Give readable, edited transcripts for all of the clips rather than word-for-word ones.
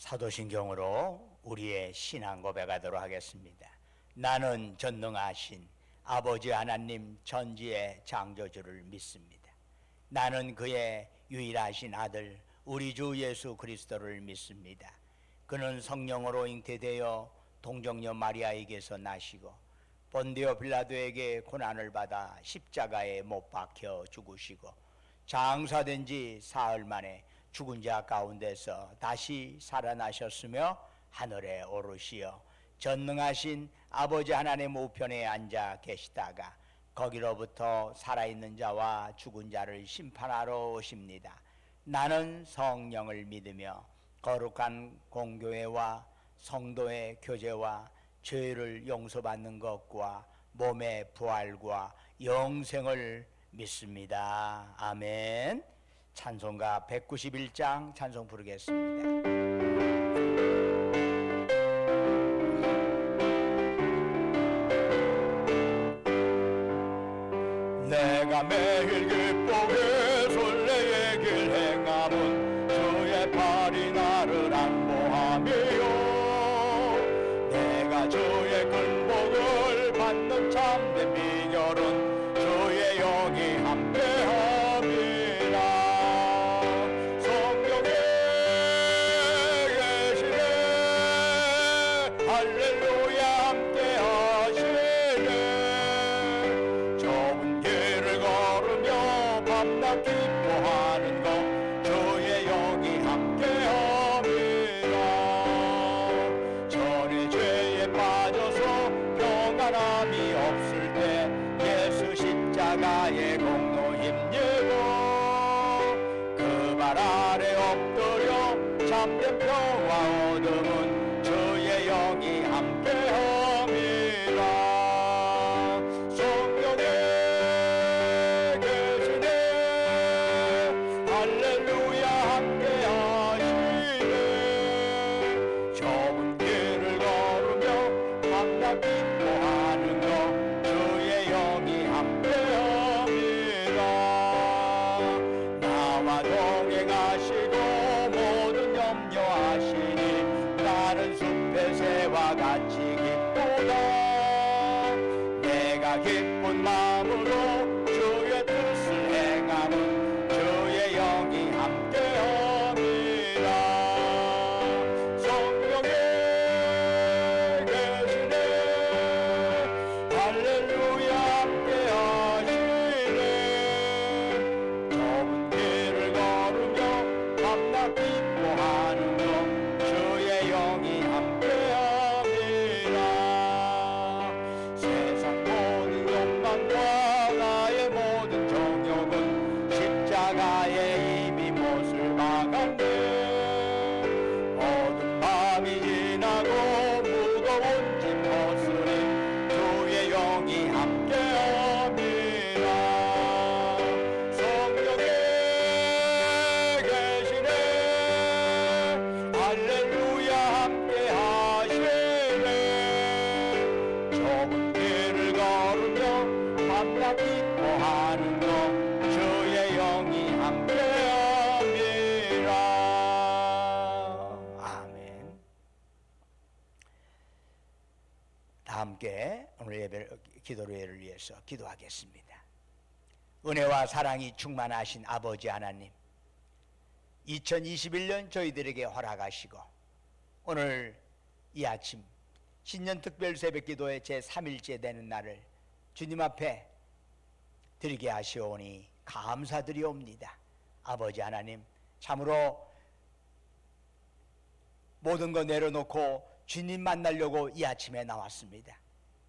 사도신경으로 우리의 신앙 고백하도록 하겠습니다. 나는 전능하신 아버지 하나님 전지의 창조주를 믿습니다. 나는 그의 유일하신 아들 우리 주 예수 그리스도를 믿습니다. 그는 성령으로 잉태되어 동정녀 마리아에게서 나시고 본디오 빌라도에게 고난을 받아 십자가에 못 박혀 죽으시고 장사된 지 사흘 만에 죽은 자 가운데서 다시 살아나셨으며 하늘에 오르시어 전능하신 아버지 하나님 우편에 앉아 계시다가 거기로부터 살아있는 자와 죽은 자를 심판하러 오십니다. 나는 성령을 믿으며 거룩한 공교회와 성도의 교제와 죄를 용서받는 것과 몸의 부활과 영생을 믿습니다. 아멘. 찬송가 191장 찬송 부르겠습니다. 내가 매일 기쁘게 설레의 길 행함은 주의 팔이 나를 안보함이요 내가 주의 큰 복을 받는 참된 비결은 주의 영이 함께함이라. 성령에 계시네 할렐루야 함께하시네. 좁은 길을 걸으며 밤낮 기뻐하는 것 주의 영이 함께함이라. 전에 죄에 빠져서 평안함이 없을 때 예수 십자가의 공로 힘입고 그 발 아래 엎드려 참된 평화 얻음은 주의 영이 함께함이라. 성령에 계시네 할렐루야 함께하시네. 좁은 길을 걸으며 밤낮 기뻐하는 것 주의 영이 함께함이라. 나와 동행하시고 모든 염려하시니 나는 숲의 새와 같이 기쁘다. 내가 기쁜 마음으로 주의 뜻을 행함은 주의 영이 함께함이라. 성령에 계시네 할렐루야 함께하시네. 좁은 길을 걸으며 밤낮 기뻐하는 것 주의 영이 함께함이라. 세상 모든 욕망과 나의 모든 정욕은 십자가에 이미 못을 박았네. 모든 밤이 지나고 무거운 짐 벗으니 주의 영이 함께함이라. 성령에 계시네 할렐루야 함께하시네. 좁은 길을 걸으며 밤낮 기뻐하는 것 주의 영이 함께함이라. 아멘. 다 함께 오늘 예배 기도를 위해서 기도하겠습니다. 은혜와 사랑이 충만하신 아버지 하나님, 2021년 저희들에게 허락하시고 오늘 이 아침 신년 특별 새벽 기도의 제3일째 되는 날을 주님 앞에 드리게 하시오니 감사드리옵니다. 아버지 하나님, 참으로 모든 거 내려놓고 주님 만나려고 이 아침에 나왔습니다.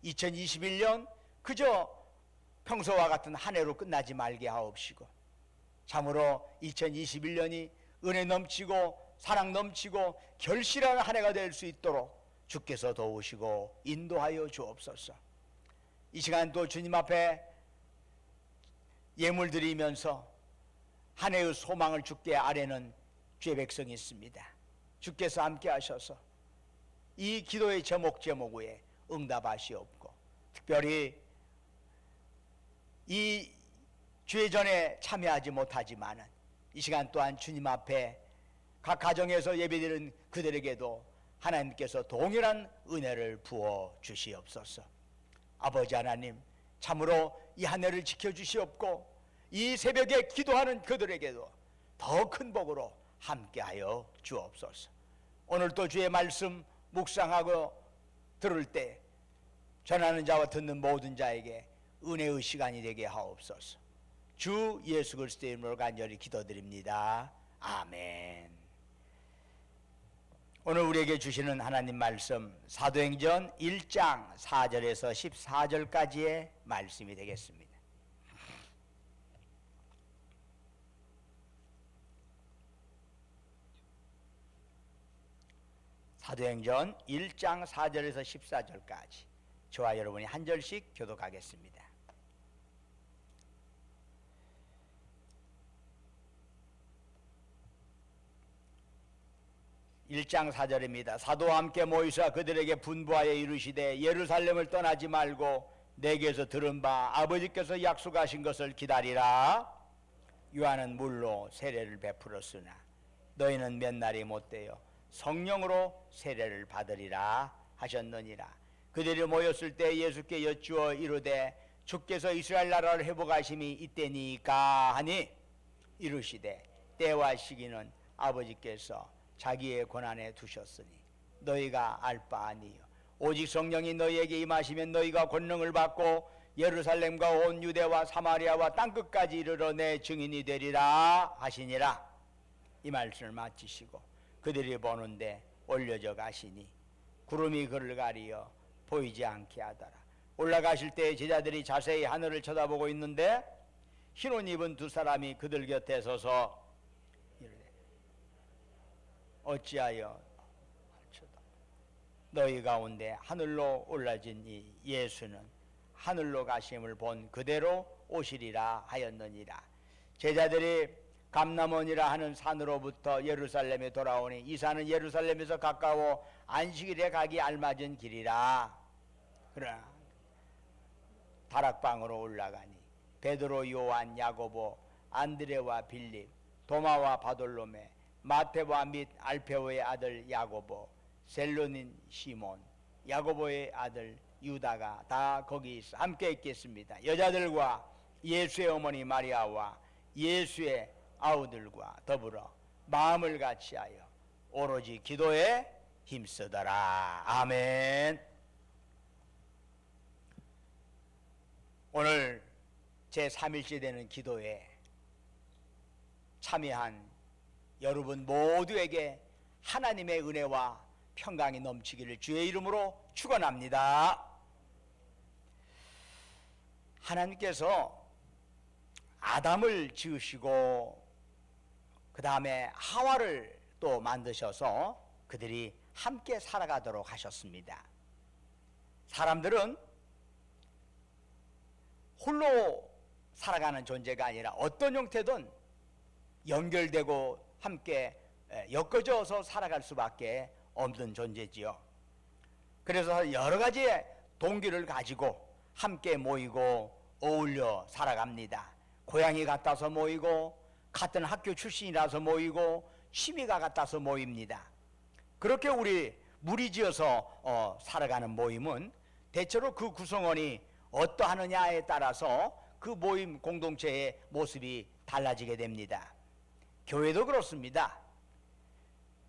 2021년 그저 평소와 같은 한 해로 끝나지 말게 하옵시고 참으로 2021년이 은혜 넘치고 사랑 넘치고 결실하는 한 해가 될 수 있도록 주께서 도우시고 인도하여 주옵소서. 이 시간 또 주님 앞에 예물 드리면서 한 해의 소망을 주께 아뢰는 주의 백성이 있습니다. 주께서 함께 하셔서 이 기도의 제목 위에 응답하시옵고 특별히 이 주의 전에 참여하지 못하지만은 이 시간 또한 주님 앞에 각 가정에서 예배드리는 그들에게도 하나님께서 동일한 은혜를 부어 주시옵소서. 아버지 하나님, 참으로 이 한 해를 지켜주시옵고 이 새벽에 기도하는 그들에게도 더 큰 복으로 함께하여 주옵소서. 오늘 또 주의 말씀 묵상하고 들을 때 전하는 자와 듣는 모든 자에게 은혜의 시간이 되게 하옵소서. 주 예수 그리스도의 이름으로 간절히 기도드립니다. 아멘. 오늘 우리에게 주시는 하나님 말씀 사도행전 1장 4절에서 14절까지의 말씀이 되겠습니다. 사도행전 1장 4절에서 14절까지 저와 여러분이 한 절씩 교독하겠습니다. 1장 4절입니다. 사도와 함께 모이사 그들에게 분부하여 이르시되 예루살렘을 떠나지 말고 내게서 들은 바 아버지께서 약속하신 것을 기다리라. 요한은 물로 세례를 베풀었으나 너희는 몇 날이 못되어 성령으로 세례를 받으리라 하셨느니라. 그들이 모였을 때 예수께 여쭈어 이르되 주께서 이스라엘 나라를 회복하심이 이때니까 하니 이르시되 때와 시기는 아버지께서 자기의 권한에 두셨으니 너희가 알 바 아니요 오직 성령이 너희에게 임하시면 너희가 권능을 받고 예루살렘과 온 유대와 사마리아와 땅끝까지 이르러 내 증인이 되리라 하시니라. 이 말씀을 마치시고 그들이 보는데 올려져 가시니 구름이 그를 가리어 보이지 않게 하더라. 올라가실 때 제자들이 자세히 하늘을 쳐다보고 있는데 흰옷 입은 두 사람이 그들 곁에 서서 어찌하여 너희 가운데 하늘로 올라진 이 예수는 하늘로 가심을 본 그대로 오시리라 하였느니라. 제자들이 감람원이라 하는 산으로부터 예루살렘에 돌아오니 이 산은 예루살렘에서 가까워 안식일에 가기 알맞은 길이라. 그러나 다락방으로 올라가니 베드로, 요한, 야고보, 안드레와 빌립, 도마와 바돌로메, 마테와 및 알페오의 아들 야고보, 셀로닌 시몬, 야고보의 아들 유다가 다 거기 함께 있겠습니다. 여자들과 예수의 어머니 마리아와 예수의 아우들과 더불어 마음을 같이하여 오로지 기도에 힘쓰더라. 아멘. 오늘 제3일째 되는 기도에 참여한 여러분 모두에게 하나님의 은혜와 평강이 넘치기를 주의 이름으로 축원합니다. 하나님께서 아담을 지으시고 그 다음에 하와를 또 만드셔서 그들이 함께 살아가도록 하셨습니다. 사람들은 홀로 살아가는 존재가 아니라 어떤 형태든 연결되고 함께 엮어져서 살아갈 수밖에 없는 존재지요. 그래서 여러 가지의 동기를 가지고 함께 모이고 어울려 살아갑니다. 고향이 같아서 모이고 같은 학교 출신이라서 모이고 취미가 같아서 모입니다. 그렇게 우리 무리지어서 살아가는 모임은 대체로 그 구성원이 어떠하느냐에 따라서 그 모임 공동체의 모습이 달라지게 됩니다. 교회도 그렇습니다.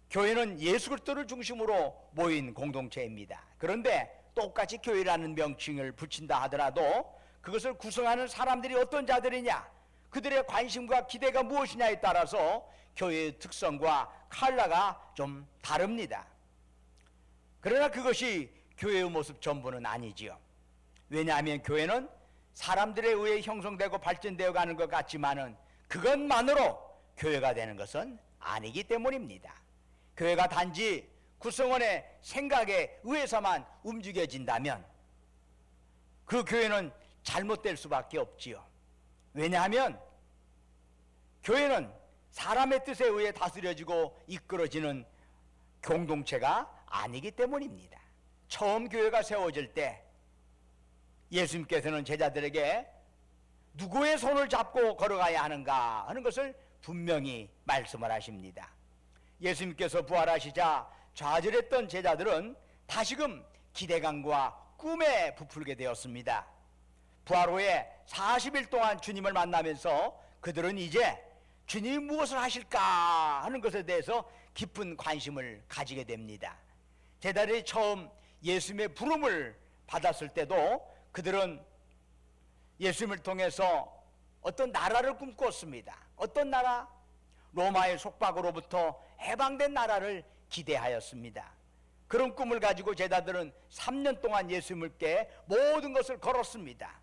교회는 예수 그리스도를 중심으로 모인 공동체입니다. 그런데 똑같이 교회라는 명칭을 붙인다 하더라도 그것을 구성하는 사람들이 어떤 자들이냐, 그들의 관심과 기대가 무엇이냐에 따라서 교회의 특성과 컬러가 좀 다릅니다. 그러나 그것이 교회의 모습 전부는 아니지요. 왜냐하면 교회는 사람들에 의해 형성되고 발전되어 가는 것 같지만은 그것만으로 교회가 되는 것은 아니기 때문입니다. 교회가 단지 구성원의 생각에 의해서만 움직여진다면 그 교회는 잘못될 수밖에 없지요. 왜냐하면 교회는 사람의 뜻에 의해 다스려지고 이끌어지는 공동체가 아니기 때문입니다. 처음 교회가 세워질 때 예수님께서는 제자들에게 누구의 손을 잡고 걸어가야 하는가 하는 것을 분명히 말씀을 하십니다. 예수님께서 부활하시자 좌절했던 제자들은 다시금 기대감과 꿈에 부풀게 되었습니다. 부활 후에 40일 동안 주님을 만나면서 그들은 이제 주님이 무엇을 하실까 하는 것에 대해서 깊은 관심을 가지게 됩니다. 제자들이 처음 예수님의 부름을 받았을 때도 그들은 예수님을 통해서 어떤 나라를 꿈꿨습니다. 어떤 나라? 로마의 속박으로부터 해방된 나라를 기대하였습니다. 그런 꿈을 가지고 제자들은 3년 동안 예수님께 모든 것을 걸었습니다.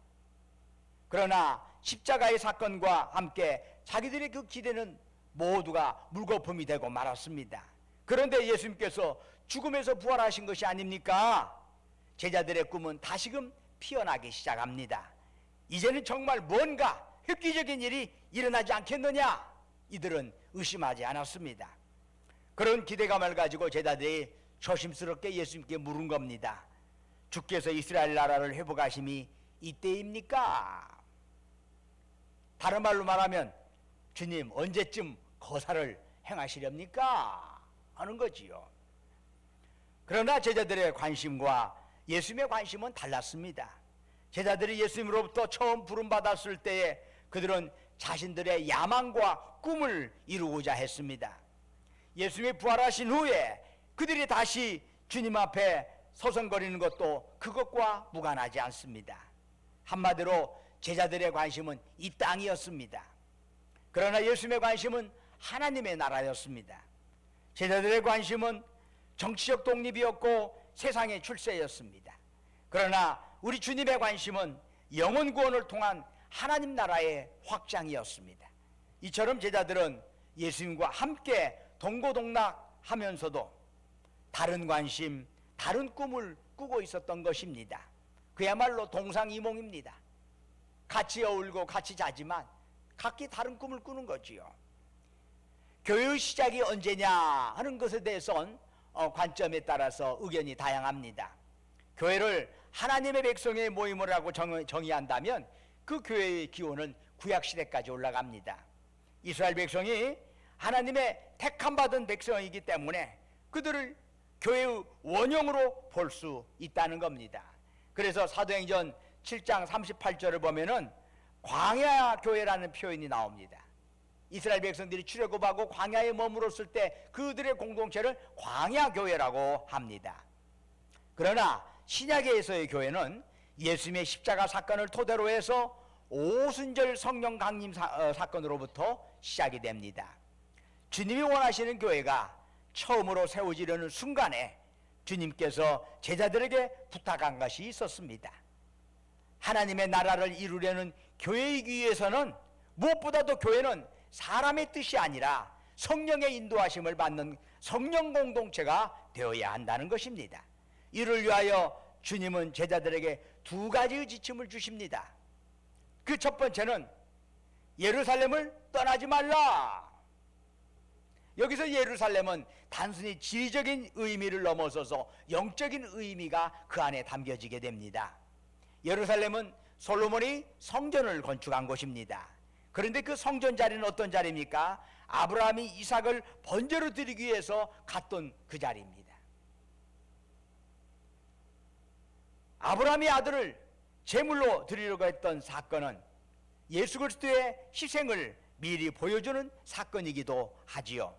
그러나 십자가의 사건과 함께 자기들의 그 기대는 모두가 물거품이 되고 말았습니다. 그런데 예수님께서 죽음에서 부활하신 것이 아닙니까? 제자들의 꿈은 다시금 피어나기 시작합니다. 이제는 정말 뭔가 획기적인 일이 일어나지 않겠느냐? 이들은 의심하지 않았습니다. 그런 기대감을 가지고 제자들이 조심스럽게 예수님께 물은 겁니다. 주께서 이스라엘 나라를 회복하심이 이때입니까? 다른 말로 말하면 주님 언제쯤 거사를 행하시렵니까? 하는 거지요. 그러나 제자들의 관심과 예수님의 관심은 달랐습니다. 제자들이 예수님으로부터 처음 부름받았을 때에 그들은 자신들의 야망과 꿈을 이루고자 했습니다. 예수님이 부활하신 후에 그들이 다시 주님 앞에 서성거리는 것도 그것과 무관하지 않습니다. 한마디로 제자들의 관심은 이 땅이었습니다. 그러나 예수님의 관심은 하나님의 나라였습니다. 제자들의 관심은 정치적 독립이었고 세상의 출세였습니다. 그러나 우리 주님의 관심은 영혼 구원을 통한 하나님 나라의 확장이었습니다. 이처럼 제자들은 예수님과 함께 동고동락하면서도 다른 관심, 다른 꿈을 꾸고 있었던 것입니다. 그야말로 동상이몽입니다. 같이 어울고 같이 자지만 각기 다른 꿈을 꾸는 거지요. 교회의 시작이 언제냐 하는 것에 대해서는 관점에 따라서 의견이 다양합니다. 교회를 하나님의 백성의 모임이라고 정의한다면 그 교회의 기원은 구약시대까지 올라갑니다. 이스라엘 백성이 하나님의 택함받은 백성이기 때문에 그들을 교회의 원형으로 볼 수 있다는 겁니다. 그래서 사도행전 7장 38절을 보면은 광야 교회라는 표현이 나옵니다. 이스라엘 백성들이 출애굽하고 광야에 머물었을 때 그들의 공동체를 광야 교회라고 합니다. 그러나 신약에서의 교회는 예수님의 십자가 사건을 토대로 해서 오순절 성령 강림 사건으로부터 시작이 됩니다. 주님이 원하시는 교회가 처음으로 세워지려는 순간에 주님께서 제자들에게 부탁한 것이 있었습니다. 하나님의 나라를 이루려는 교회이기 위해서는 무엇보다도 교회는 사람의 뜻이 아니라 성령의 인도하심을 받는 성령 공동체가 되어야 한다는 것입니다. 이를 위하여 주님은 제자들에게 두 가지의 지침을 주십니다. 그 첫 번째는 예루살렘을 떠나지 말라. 여기서 예루살렘은 단순히 지리적인 의미를 넘어서서 영적인 의미가 그 안에 담겨지게 됩니다. 예루살렘은 솔로몬이 성전을 건축한 곳입니다. 그런데 그 성전 자리는 어떤 자리입니까? 아브라함이 이삭을 번제로 드리기 위해서 갔던 그 자리입니다. 아브라함이 아들을 제물로 드리려고 했던 사건은 예수 그리스도의 희생을 미리 보여주는 사건이기도 하지요.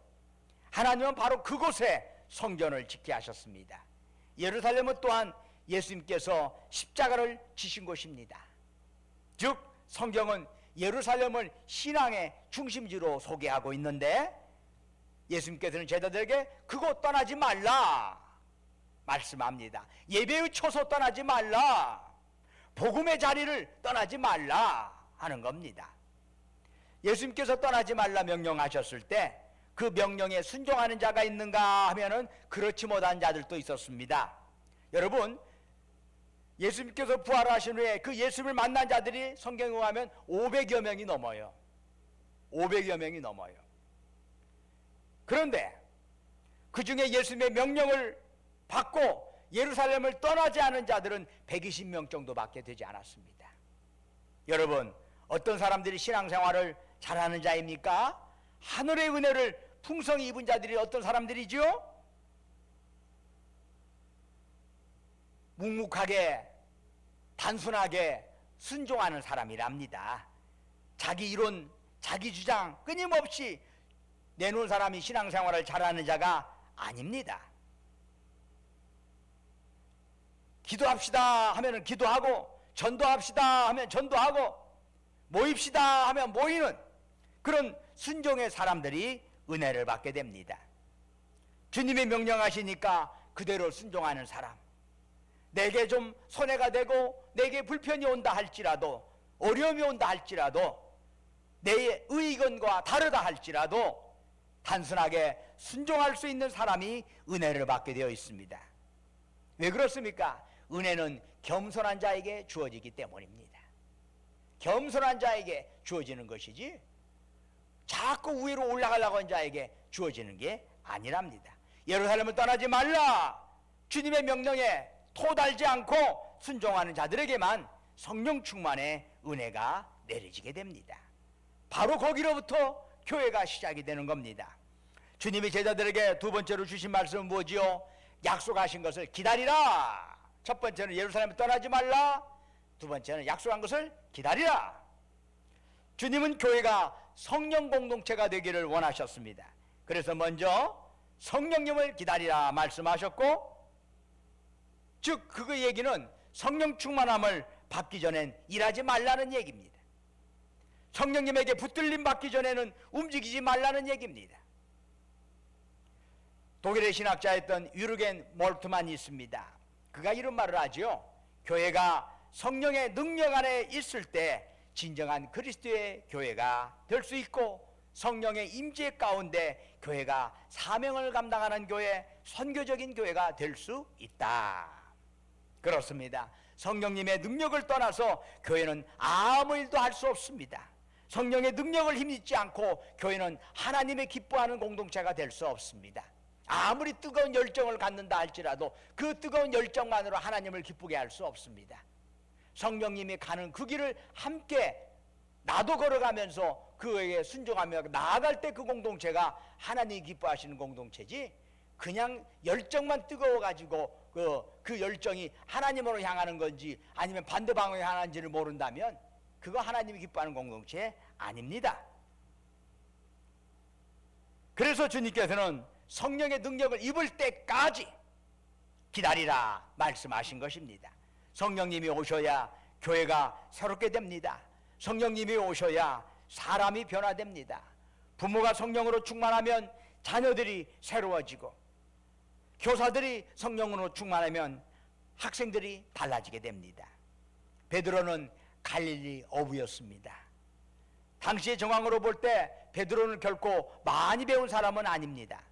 하나님은 바로 그곳에 성전을 짓게 하셨습니다. 예루살렘은 또한 예수님께서 십자가를 지신 곳입니다. 즉 성경은 예루살렘을 신앙의 중심지로 소개하고 있는데 예수님께서는 제자들에게 그곳 떠나지 말라 말씀합니다. 예배의 초소 떠나지 말라, 복음의 자리를 떠나지 말라 하는 겁니다. 예수님께서 떠나지 말라 명령하셨을 때 그 명령에 순종하는 자가 있는가 하면은 그렇지 못한 자들도 있었습니다. 여러분, 예수님께서 부활하신 후에 그 예수님을 만난 자들이 성경에 의하면 500여 명이 넘어요. 500여 명이 넘어요. 그런데 그 중에 예수님의 명령을 받고 예루살렘을 떠나지 않은 자들은 120명 정도밖에 되지 않았습니다. 여러분, 어떤 사람들이 신앙생활을 잘하는 자입니까? 하늘의 은혜를 풍성히 입은 자들이 어떤 사람들이죠? 묵묵하게 단순하게 순종하는 사람이랍니다. 자기 이론, 자기 주장 끊임없이 내놓은 사람이 신앙생활을 잘하는 자가 아닙니다. 기도합시다 하면 기도하고, 전도합시다 하면 전도하고, 모입시다 하면 모이는 그런 순종의 사람들이 은혜를 받게 됩니다. 주님이 명령하시니까 그대로 순종하는 사람, 내게 좀 손해가 되고 내게 불편이 온다 할지라도, 어려움이 온다 할지라도, 내 의견과 다르다 할지라도 단순하게 순종할 수 있는 사람이 은혜를 받게 되어 있습니다. 왜 그렇습니까? 은혜는 겸손한 자에게 주어지기 때문입니다. 겸손한 자에게 주어지는 것이지 자꾸 위로 올라가려고 하는 자에게 주어지는 게 아니랍니다. 예루살렘을 떠나지 말라, 주님의 명령에 토달지 않고 순종하는 자들에게만 성령 충만의 은혜가 내려지게 됩니다. 바로 거기로부터 교회가 시작이 되는 겁니다. 주님이 제자들에게 두 번째로 주신 말씀은 뭐지요? 약속하신 것을 기다리라. 첫 번째는 예루살렘을 떠나지 말라, 두 번째는 약속한 것을 기다리라. 주님은 교회가 성령 공동체가 되기를 원하셨습니다. 그래서 먼저 성령님을 기다리라 말씀하셨고, 즉 그 얘기는 성령 충만함을 받기 전엔 일하지 말라는 얘기입니다. 성령님에게 붙들림 받기 전에는 움직이지 말라는 얘기입니다. 독일의 신학자였던 유르겐 몰트만이 있습니다. 그가 이런 말을 하죠. 교회가 성령의 능력 안에 있을 때 진정한 그리스도의 교회가 될 수 있고, 성령의 임재 가운데 교회가 사명을 감당하는 교회, 선교적인 교회가 될 수 있다. 그렇습니다. 성령님의 능력을 떠나서 교회는 아무 일도 할 수 없습니다. 성령의 능력을 힘입지 않고 교회는 하나님의 기뻐하는 공동체가 될 수 없습니다. 아무리 뜨거운 열정을 갖는다 할지라도 그 뜨거운 열정만으로 하나님을 기쁘게 할 수 없습니다. 성령님이 가는 그 길을 함께 나도 걸어가면서 그에게 순종하며 나아갈 때 그 공동체가 하나님이 기뻐하시는 공동체지, 그냥 열정만 뜨거워가지고 그 열정이 하나님으로 향하는 건지 아니면 반대 방향에 향하는지를 모른다면 그거 하나님이 기뻐하는 공동체 아닙니다. 그래서 주님께서는 성령의 능력을 입을 때까지 기다리라 말씀하신 것입니다. 성령님이 오셔야 교회가 새롭게 됩니다. 성령님이 오셔야 사람이 변화됩니다. 부모가 성령으로 충만하면 자녀들이 새로워지고, 교사들이 성령으로 충만하면 학생들이 달라지게 됩니다. 베드로는 갈릴리 어부였습니다. 당시의 정황으로 볼 때 베드로는 결코 많이 배운 사람은 아닙니다.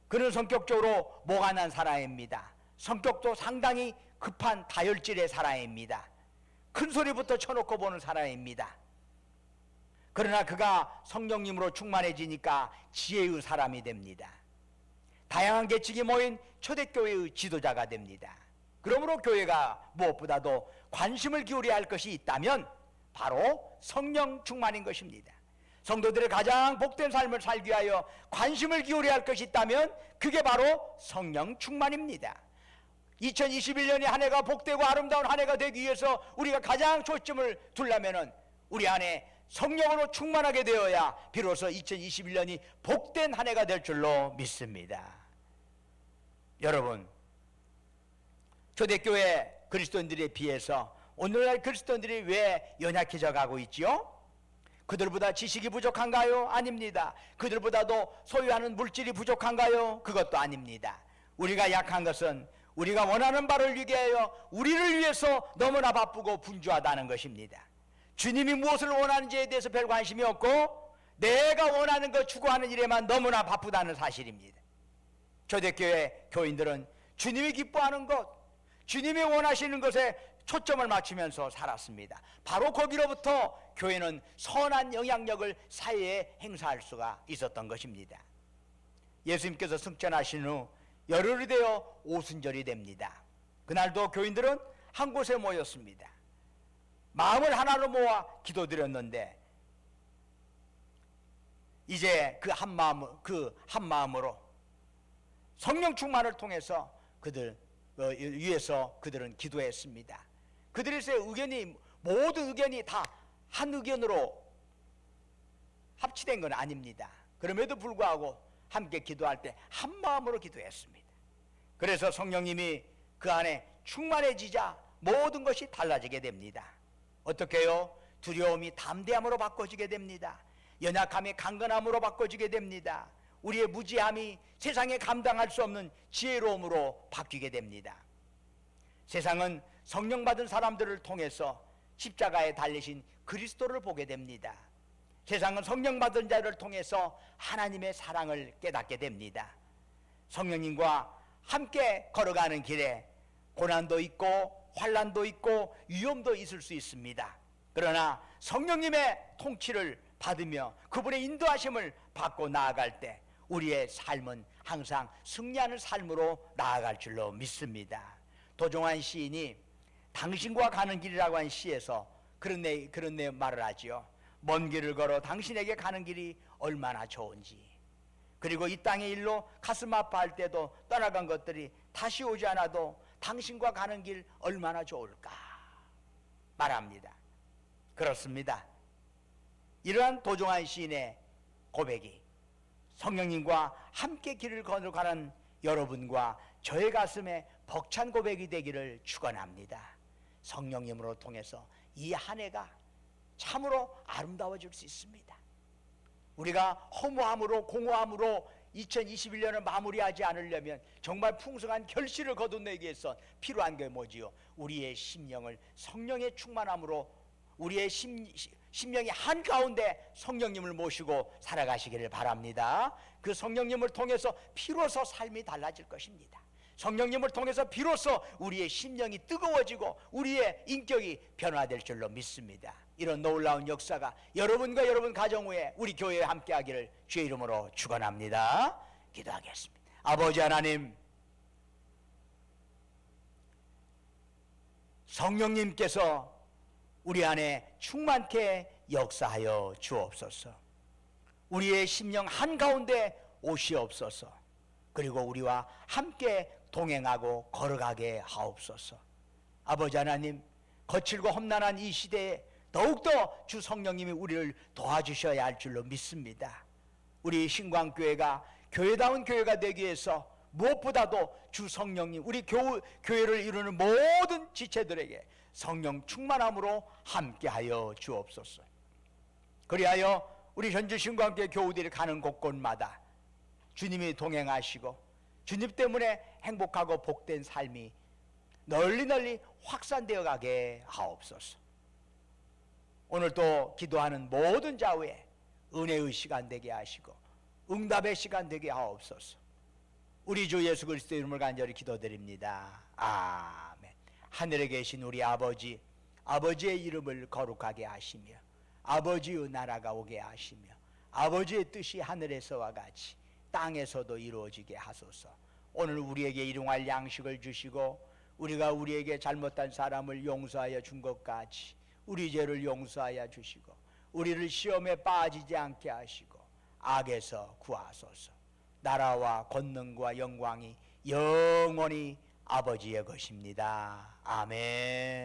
그는 성격적으로 모가 난 사람입니다. 성격도 상당히 급한 다혈질의 사람입니다. 큰 소리부터 쳐놓고 보는 사람입니다. 그러나 그가 성령님으로 충만해지니까 지혜의 사람이 됩니다. 다양한 계층이 모인 초대교회의 지도자가 됩니다. 그러므로 교회가 무엇보다도 관심을 기울여야 할 것이 있다면 바로 성령 충만인 것입니다. 성도들의 가장 복된 삶을 살기 위하여 관심을 기울여야 할 것이 있다면 그게 바로 성령 충만입니다. 2021년이 한 해가 복되고 아름다운 한 해가 되기 위해서 우리가 가장 초점을 두려면은 우리 안에 성령으로 충만하게 되어야 비로소 2021년이 복된 한 해가 될 줄로 믿습니다. 여러분, 초대교회 그리스도인들에 비해서 오늘날 그리스도인들이 왜 연약해져 가고 있지요? 그들보다 지식이 부족한가요? 아닙니다. 그들보다도 소유하는 물질이 부족한가요? 그것도 아닙니다. 우리가 약한 것은 우리가 원하는 바를 위하여 우리를 위해서 너무나 바쁘고 분주하다는 것입니다. 주님이 무엇을 원하는지에 대해서 별 관심이 없고 내가 원하는 것 추구하는 일에만 너무나 바쁘다는 사실입니다. 초대교회 교인들은 주님이 기뻐하는 것, 주님이 원하시는 것에 초점을 맞추면서 살았습니다. 바로 거기로부터 교회는 선한 영향력을 사회에 행사할 수가 있었던 것입니다. 예수님께서 승천하신 후 열흘이 되어 오순절이 됩니다. 그날도 교인들은 한 곳에 모였습니다. 마음을 하나로 모아 기도드렸는데 이제 그 한 마음으로 성령 충만을 통해서 그들 위해서 그들은 기도했습니다. 그들의 모든 의견이 다 한 의견으로 합치된 건 아닙니다. 그럼에도 불구하고 함께 기도할 때 한 마음으로 기도했습니다. 그래서 성령님이 그 안에 충만해지자 모든 것이 달라지게 됩니다. 어떻게요? 두려움이 담대함으로 바꿔지게 됩니다. 연약함이 강건함으로 바꿔지게 됩니다. 우리의 무지함이 세상에 감당할 수 없는 지혜로움으로 바뀌게 됩니다. 세상은 성령 받은 사람들을 통해서 십자가에 달리신 그리스도를 보게 됩니다. 세상은 성령 받은 자를 통해서 하나님의 사랑을 깨닫게 됩니다. 성령님과 함께 걸어가는 길에 고난도 있고 환난도 있고 위험도 있을 수 있습니다. 그러나 성령님의 통치를 받으며 그분의 인도하심을 받고 나아갈 때 우리의 삶은 항상 승리하는 삶으로 나아갈 줄로 믿습니다. 도종환 시인이 당신과 가는 길이라고 한 시에서 그런 말을 하지요. 먼 길을 걸어 당신에게 가는 길이 얼마나 좋은지, 그리고 이 땅의 일로 가슴 아파할 때도 떠나간 것들이 다시 오지 않아도 당신과 가는 길 얼마나 좋을까 말합니다. 그렇습니다. 이러한 도종환 시인의 고백이 성령님과 함께 길을 걸어가는 여러분과 저의 가슴에 벅찬 고백이 되기를 축원합니다. 성령님으로 통해서 이 한 해가 참으로 아름다워질 수 있습니다. 우리가 허무함으로 공허함으로 2021년을 마무리하지 않으려면 정말 풍성한 결실을 거둬내기 위해서 필요한 게 뭐지요? 우리의 심령을 성령의 충만함으로 우리의 심령이 한가운데 성령님을 모시고 살아가시기를 바랍니다. 그 성령님을 통해서 비로소 삶이 달라질 것입니다. 성령님을 통해서 비로소 우리의 심령이 뜨거워지고 우리의 인격이 변화될 줄로 믿습니다. 이런 놀라운 역사가 여러분과 여러분 가정 후에 우리 교회에 함께하기를 주의 이름으로 축원합니다. 기도하겠습니다. 아버지 하나님, 성령님께서 우리 안에 충만케 역사하여 주옵소서. 우리의 심령 한가운데 오시옵소서. 그리고 우리와 함께 동행하고 걸어가게 하옵소서. 아버지 하나님, 거칠고 험난한 이 시대에 더욱더 주 성령님이 우리를 도와주셔야 할 줄로 믿습니다. 우리 신광교회가 교회다운 교회가 되기 위해서 무엇보다도 주 성령님, 우리 교회를 이루는 모든 지체들에게 성령 충만함으로 함께하여 주옵소서. 그리하여 우리 현주 신광교회 교우들이 가는 곳곳마다 주님이 동행하시고 주님 때문에 행복하고 복된 삶이 널리 확산되어 가게 하옵소서. 오늘도 기도하는 모든 자우에 은혜의 시간 되게 하시고 응답의 시간 되게 하옵소서. 우리 주 예수 그리스도의 이름을 간절히 기도드립니다. 아멘. 하늘에 계신 우리 아버지, 아버지의 이름을 거룩하게 하시며 아버지의 나라가 오게 하시며 아버지의 뜻이 하늘에서와 같이 땅에서도 이루어지게 하소서. 오늘 우리에게 일용할 양식을 주시고 우리가 우리에게 잘못한 사람을 용서하여 준 것 같이 우리 죄를 용서하여 주시고 우리를 시험에 빠지지 않게 하시고 악에서 구하소서. 나라와 권능과 영광이 영원히 아버지의 것입니다. 아멘.